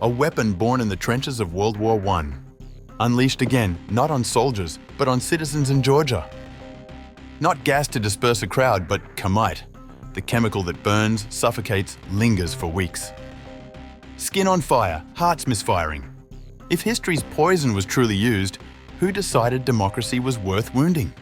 a weapon born in the trenches of World War I. Unleashed again, not on soldiers, but on citizens in Georgia. Not gas to disperse a crowd, but kamite, the chemical that burns, suffocates, lingers for weeks. Skin on fire, hearts misfiring. If history's poison was truly used, who decided democracy was worth wounding?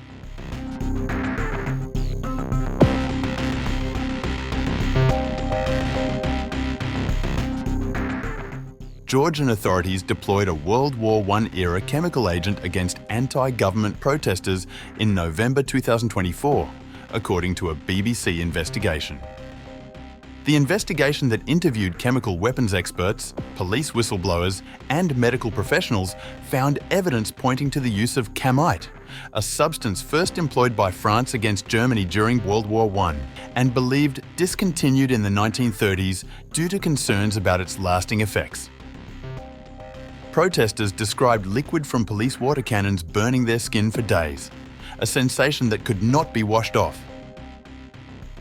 Georgian authorities deployed a World War I-era chemical agent against anti-government protesters in November 2024, according to a BBC investigation. The investigation that interviewed chemical weapons experts, police whistleblowers, and medical professionals found evidence pointing to the use of kamite, a substance first employed by France against Germany during World War I and believed discontinued in the 1930s due to concerns about its lasting effects. Protesters described liquid from police water cannons burning their skin for days, a sensation that could not be washed off.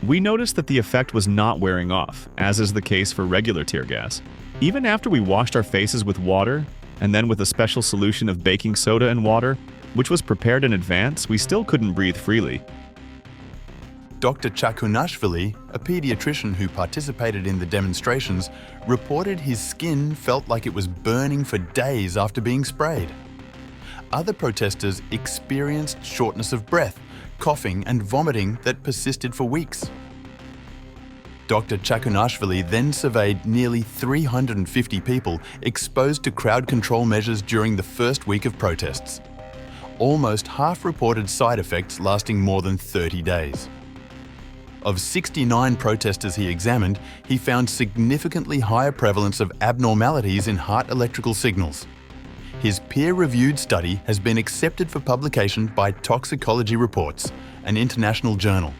We noticed that the effect was not wearing off, as is the case for regular tear gas. Even after we washed our faces with water, and then with a special solution of baking soda and water, which was prepared in advance, we still couldn't breathe freely. Dr. Chakunashvili, a pediatrician who participated in the demonstrations, reported his skin felt like it was burning for days after being sprayed. Other protesters experienced shortness of breath, coughing and vomiting that persisted for weeks. Dr. Chakunashvili then surveyed nearly 350 people exposed to crowd control measures during the first week of protests. Almost half reported side effects lasting more than 30 days. Of 69 protesters he examined, he found significantly higher prevalence of abnormalities in heart electrical signals. His peer-reviewed study has been accepted for publication by Toxicology Reports, an international journal.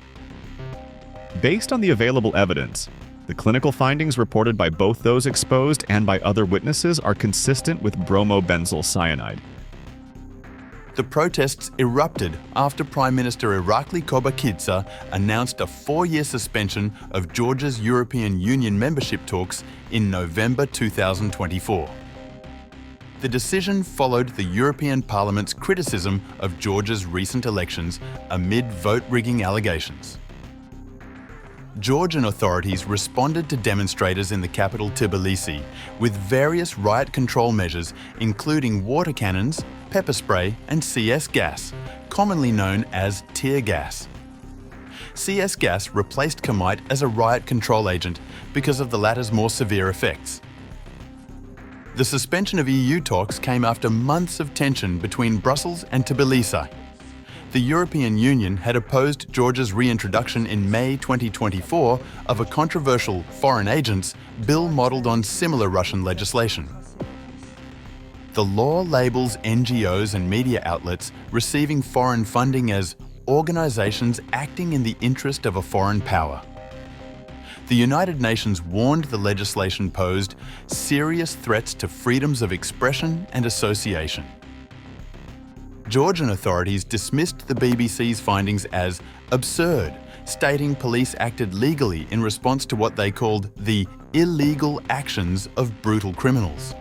Based on the available evidence, the clinical findings reported by both those exposed and by other witnesses are consistent with bromobenzyl cyanide. The protests erupted after Prime Minister Irakli Kobakidze announced a 4-year suspension of Georgia's European Union membership talks in November 2024. The decision followed the European Parliament's criticism of Georgia's recent elections amid vote-rigging allegations. Georgian authorities responded to demonstrators in the capital Tbilisi with various riot control measures, including water cannons, pepper spray, and CS gas, commonly known as tear gas. CS gas replaced kamite as a riot control agent because of the latter's more severe effects. The suspension of EU talks came after months of tension between Brussels and Tbilisi. The European Union had opposed Georgia's reintroduction in May 2024 of a controversial foreign agents bill modelled on similar Russian legislation. The law labels NGOs and media outlets receiving foreign funding as organisations acting in the interest of a foreign power. The United Nations warned the legislation posed serious threats to freedoms of expression and association. Georgian authorities dismissed the BBC's findings as absurd, stating police acted legally in response to what they called the illegal actions of brutal criminals.